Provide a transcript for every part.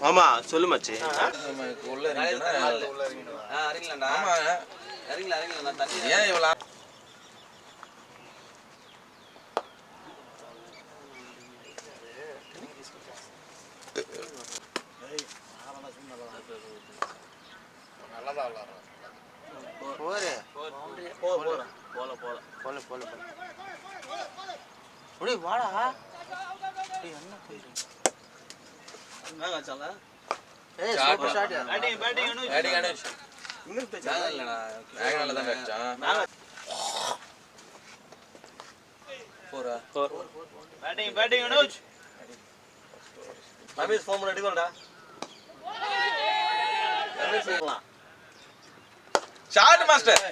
ஆமா சொல்லு மச்சி. உள்ள இறங்கலாம்டா. ஆமா இறங்கலாம் நான் தண்ணி ஏன் இவ்வளவு நல்லதா விளையாடுறோம். வாடா ஷாட் மாஸ்டர்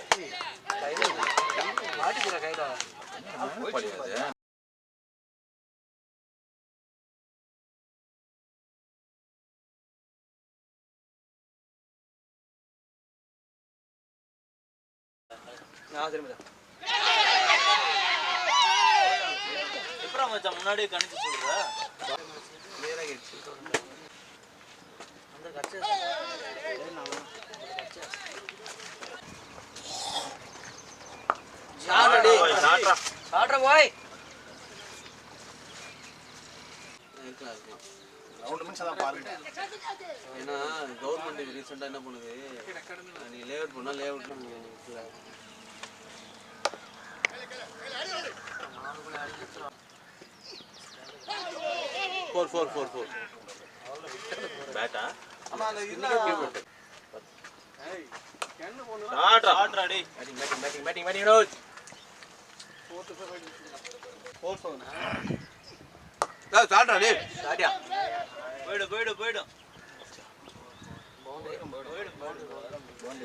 முன்னாடியே கணிச்சு சொல்ற ஏன்னா கவர்மெண்ட் ரீசெண்டா என்ன பண்ணுது, நீ லேஅவுட் பண்ணா லேஅவுட்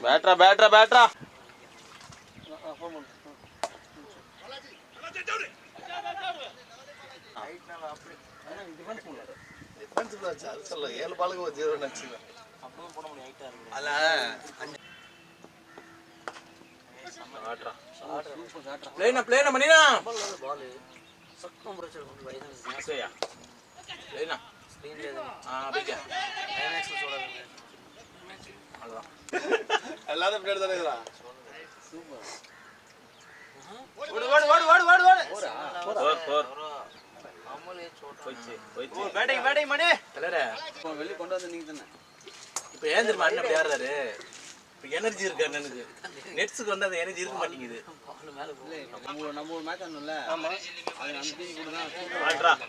பேட்டா பேட்ரா ஏழு பாலுக்கு ஒரு 0 நச்சு பிளேனா மணினா எல்லாரும் பிளேட் தானே சூப்பர் வெளியே கொண்டு வந்து நீங்க தானே இப்ப ஏன் தெரியுமா அண்ணன் அப்படி ஆடுறாரு, இப்ப எனர்ஜி இருக்கு அண்ணனுக்கு, நெட்ஸுக்கு வந்து அந்த எனர்ஜி இருக்க மாட்டேங்குது. நம்ம ஒரு மேட்ச் ஆடணும்ல, அது அந்த டீம் கூட தான்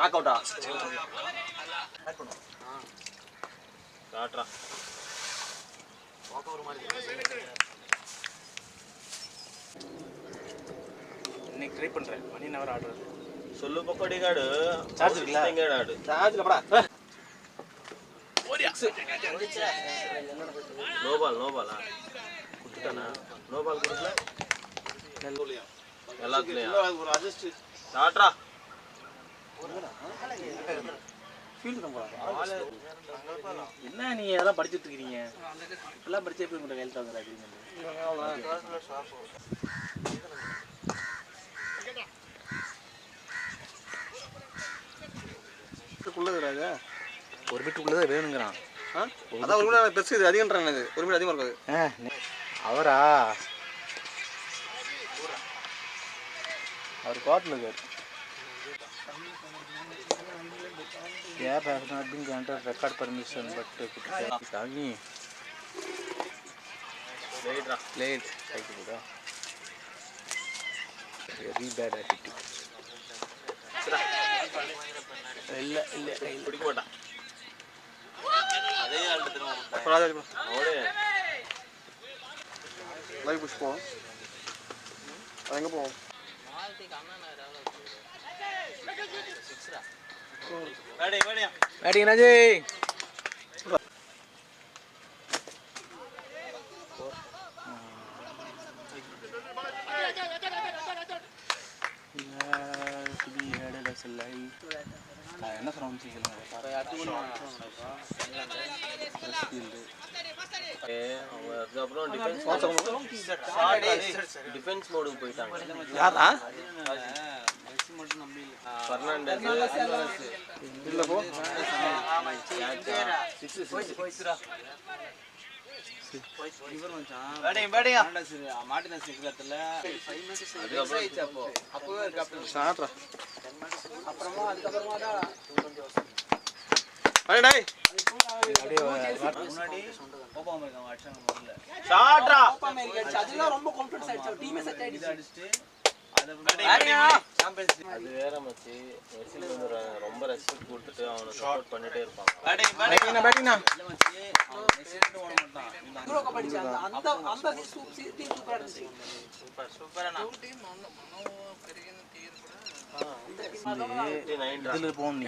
நாக் அவுட்டா காட்றா இன்னைக்கு ட்ரை பண்றேன். மணி நவர் ஆடுறது சொல்லு பக்கோடி காடு சார்ஜ் இருக்குல்ல, இங்க ஆடு சார்ஜ் இல்லடா. நோபாலா குடுத்துட்டானா? நோபால் குடுக்கல எல்லாத்துலயும் ஒரு அட்ஜஸ்ட் காட்றா என்ன நீங்க அதெல்லாம் படிச்சுட்டு இருக்கீங்க, எல்லாம் படிச்சே போய் உங்க கையில் தாங்க ஒரு மீட்டருக்குள்ளதான் வேணுங்கிறான். அதான் ஒரு மீட்டர் பெருசு, இது அதிகம்ன்றாங்க, ஒரு மீட்டர் அதிகமாக இருக்காது. அவரா அவர் கோட்டில் இருக்கார். App has not been granted record permission but Sami late very bad attitude. இல்ல பிடிக்க மாட்டான். அதே ஆள் திரும்ப ஓடு லைவ் புஷ் போவோம். எங்க போவோம்? बैटिंग राजे என்ன சொல்றாங்க டிஃபென்ஸ் மோடுக்கு போயிட்டாங்க. யாரா? ஃபெர்னாண்டஸ் இல்ல போ இவர் மச்சான் பேட்டிங் மாட்டின சீக்கிரத்துல அப்போ அப்பவே கேப்டன் சாட்றா அப்புறமா அதுக்கப்புறமா தான் அடே டேய் முன்னாடி கோபா அமெரிக்கா அடிச்சாங்க முதல்ல ஷாட்ரா அதெல்லாம் ரொம்ப கான்ஃபிடன்ஸ் ஆயிடுச்சு டீமே செட் ஆயிடுச்சு அடிச்சிட்டு அது வேற மச்சி மெஸ்ஸிக்கு வந்து ரொம்ப ரெஸ்பெக்ட் கொடுத்துட்டு அவனை சப்போர்ட் பண்ணிட்டே இருப்பாங்க பேட்டிங்னா இல்ல மச்சி மெஸ்ஸி ஓட மாட்டான் யூரோ கப் அடிச்ச அந்த அந்த டீம் சூப்பரா இருந்துச்சு சூப்பரானா இதுல போணும் நீ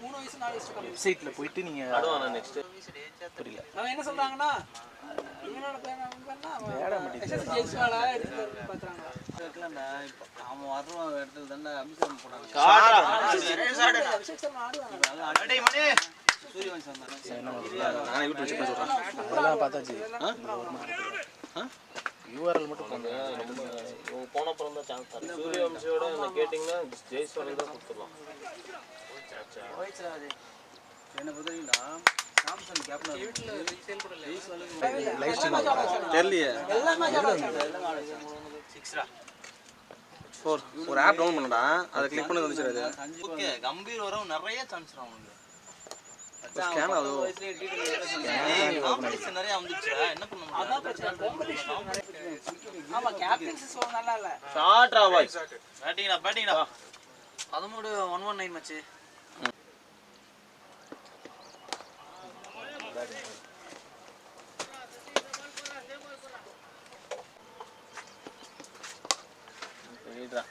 மூணு வயசு 4 வயசு கம்மி வெப்சைட்ல போயிட்டு நீங்க ஆடுவானா நெக்ஸ்ட் புரியல அவன் என்ன சொல்றாங்கன்னா இவனோட பேர் ஜெயிச்சுவாடா எடுத்து பாத்துறாங்க இருக்கலண்ணா இப்போ அவன் வர்ற இடத்துல தானே அபிஷேகம் போனாங்க அபிஷேக் சர்மா ஆடுவாங்க சூரியவன்ஷ் வந்தாங்க நானே யூடியூப் செக் பண்ணி சொல்றேன் அதெல்லாம் பார்த்தாச்சு யூஆர்எல் மட்டும் போங்க ரொம்ப இவங்க போன அப்புறம் தான் சான்ஸ் தரேன் சூரியவம்சியோட என்ன கேட்டிங்கன்னா ஜெய்ஸ்வாலுக்கு தான் கொடுத்துடலாம் என்ன பொறுத்தவரைக்கும் சாம்சங் கேப்டன் லைவ் ஸ்ட்ரீம் தெரியலையே எல்லாமே ஒரு ஆப் டவுன் பண்ணடா அதை கிளிக் பண்ணி வந்துச்சு அது ஓகே கம்பீர் வரும் நிறைய சான்ஸ் அவனுக்கு ஸ்கேன் ஆகுது காம்படிஷன் நிறைய வந்துச்சு என்ன பண்ண முடியும் அதான் பிரச்சனை காம்படிஷன் ஆமா கேப்டன்சி சோ நல்லா இல்ல ஷாட்ரா பாய் பேட்டிங்டா 13-119 மச்சி லீடரா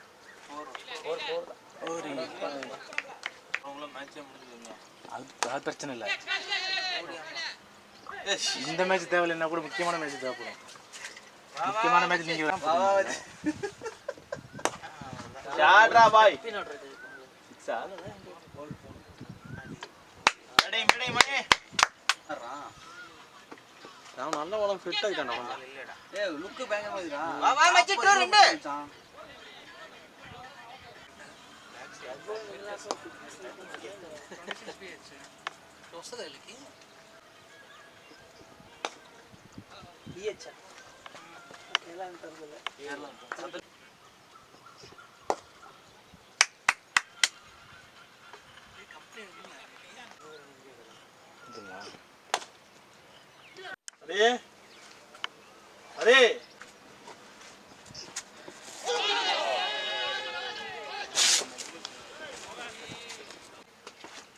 அவங்கள மேட்சே முடிஞ்சிருங்க அது பிரச்சனை இல்லை இந்த மேட்ச் தேவையில்லைன்னா கூட முக்கியமான மேட்ச் தேவைப்படும் முக்கியமான மேட்ச் நீங்க ஷாட்ரா பாய் நான் நல்ல உடம்பு ஃபிட் ஆயிட்டான்டா ஏய் லுக் பயங்கரமா இருக்குடா வா மச்சி டூ ரெண்டு அரே அரே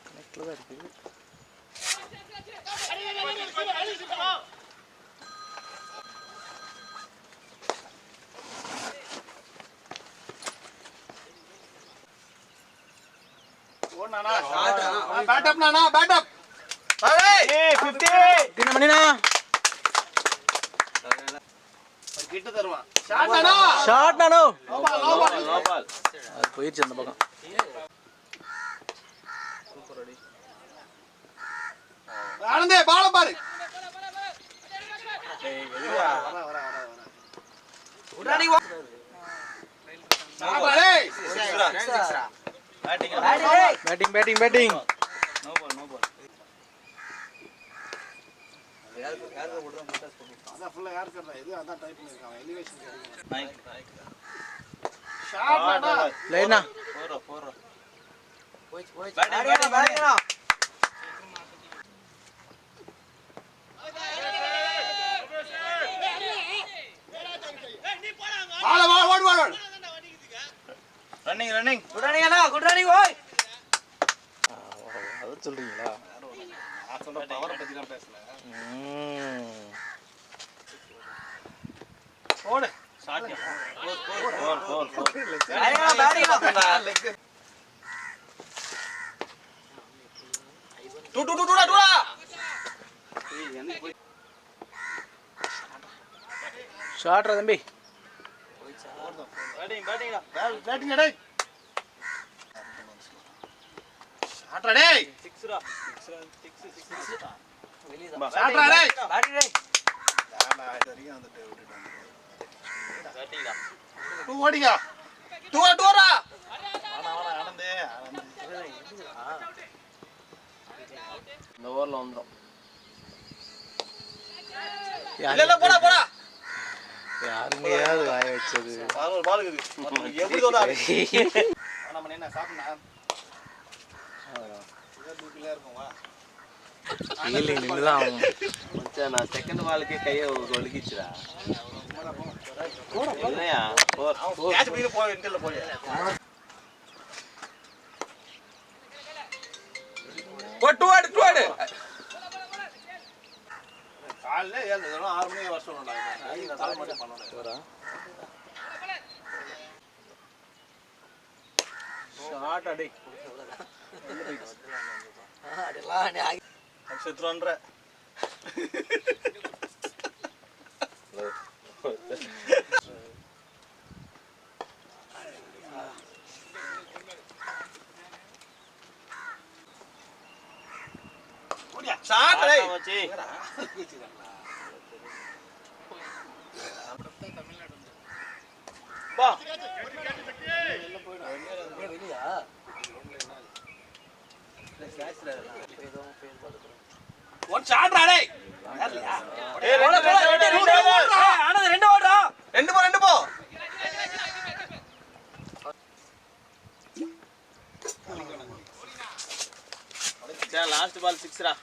கனெக்ட்ல தான் இருக்கு பேட் அப் நானா பேட் அப் ஏய் 50 என்ன பண்ணினா கிட்ட தருவான் ஷாட் நானோ நோ பால் அது போயிடுச்சு அந்த பக்கம் ஆனந்தே பால பாரு உடனே வா பேட்டிங் பேட்டிங் அதான் ஃபுல்லா யார் கறறா இது அதான் டைப் பண்ணிருக்கான் எலிவேஷன் லைனா போறோ ரன்னிங் குட்ரானிங்கண்ணா குட்ரானிங் ஓய் அது சொல்றீங்களா நான் சொல்ற பவரை பத்தி தான் பேசல ஓடு ஷாட் ஷாட்ரா தம்பி பேட்டிங் டேய் ஷாட்ரா டேய் 6 ரா 6 வெளிய ஷாட்ரா டேய் பேட்டி டேய் யாரா இது வரைக்கும் வந்துட்டு விட்டுட்டாங்க பேட்டிங்கடா 2 ஓடிங்க 2 ரா ஆனா ஆனந்தே இந்த ஓவரில் வந்துடும். இல்ல போடா போடா. யாருங்க யாரு வாய வச்சது? ஒரு பால் இருக்குது. எப்படி தோடாது? நம்ம என்ன சாப்பிடா? தூக்கிலே இருக்கும் வா. கீழே நின்றுதான் ஆகும். மச்சான் நான் செகண்ட் பாலுக்கே கையை ஒழுகிச்சுடா. இல்லையா கேட்ச் பண்ணி போ இன்டர்ல போய். டுவாடு காலைல 6 மணிக்கு வர சொன்னடா. கால் மட்டும் பண்ணணும். ஷாட் அடி. அதெல்லாம் நீ செத்துறன்ற. ஓடியா ஷாட் அடி. மச்சி பா வெளியா ஒன் ஷாட் டா டேய். ஏய் ஆனது 2 ஓடுறா. 2 போ. மச்சான் லாஸ்ட் பால் 6 டா.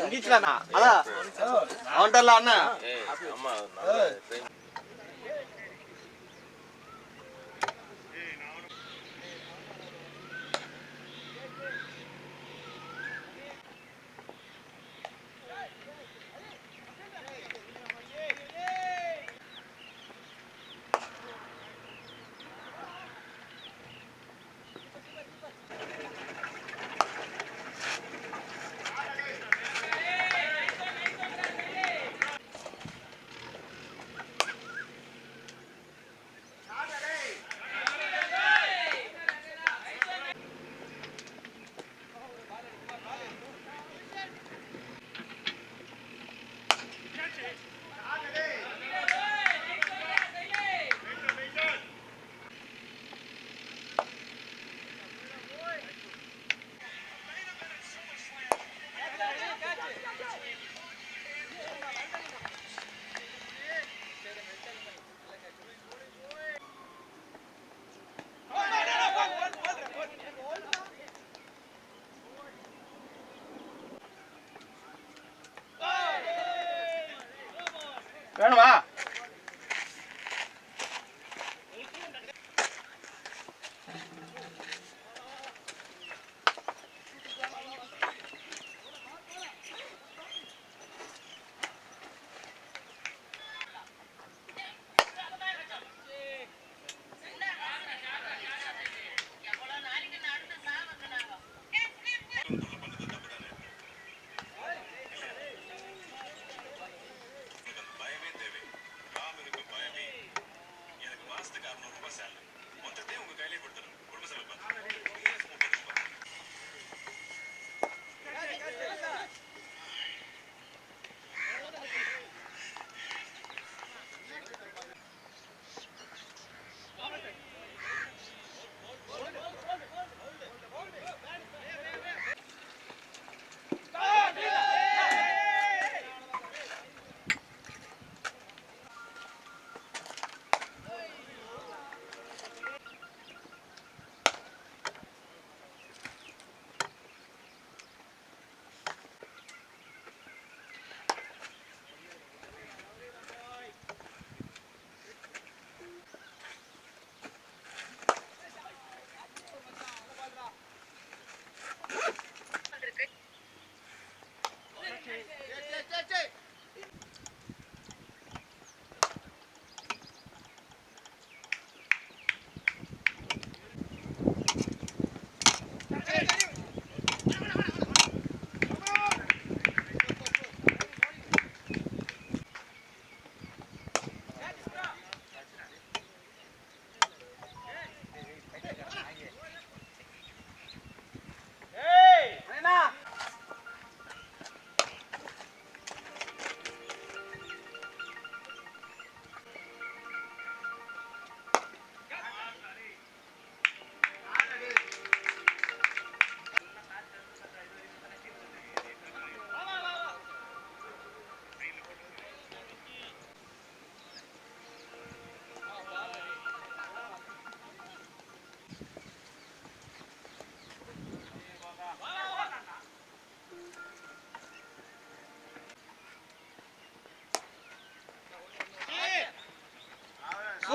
முடிச்சடா. அதான் அவன்டல அண்ணா. ஏய் அம்மா நல்லா ட்ரெயின். வேணுமா?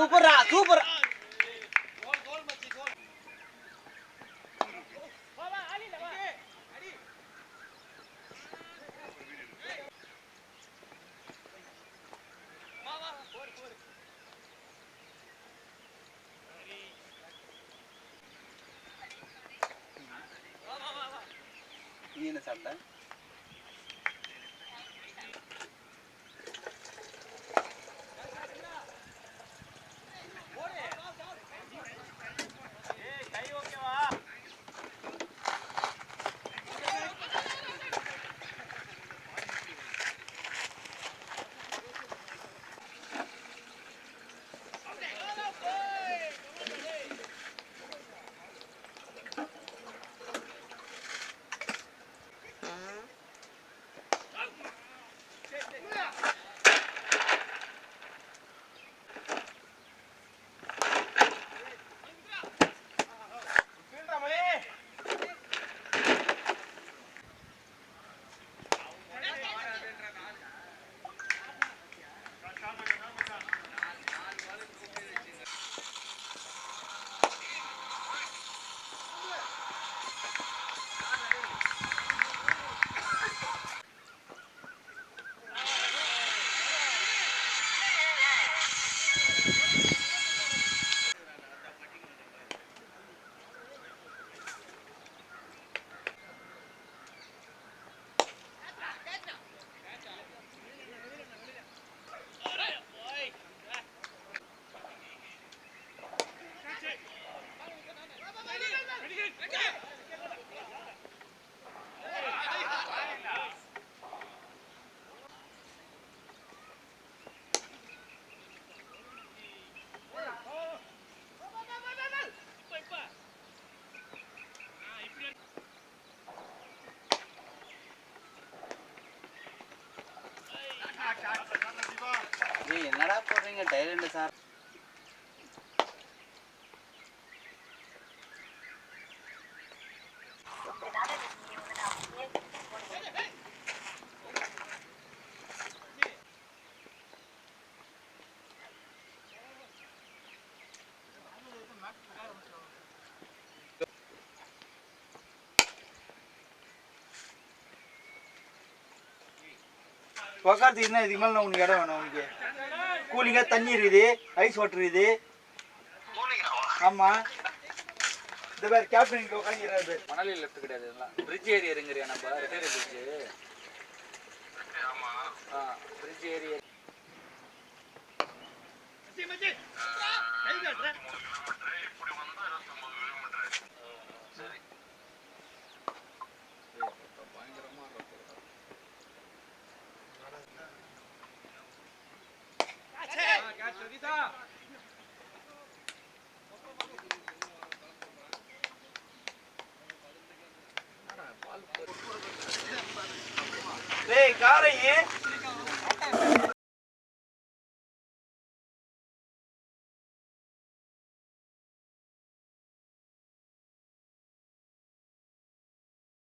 சூப்பர்ரா சூப்பர். நீ என்ன சாப்பிட்ட? என்னடா போடுறீங்க டைலண்ட் சார்? உக்காந்துக்குன்னா இதுக்கு மேலே உனக்கு இடம் வேணும். உனக்கு கூலிங்காக தண்ணி இருக்குது, ஐஸ் வாட்டர் இருக்குது. ஆமாம், இந்த பேர் கேப்டன் இங்கே உட்காந்துக்கிறாரு. மணலி லெஃப்ட் கிடையாது, பிரிட்ஜ் ஏறி இறங்குறியா? நம்ம ரிட்டையர் பிரிட்ஜ். பிரிட்ஜ் ஏறி டேய் காரையே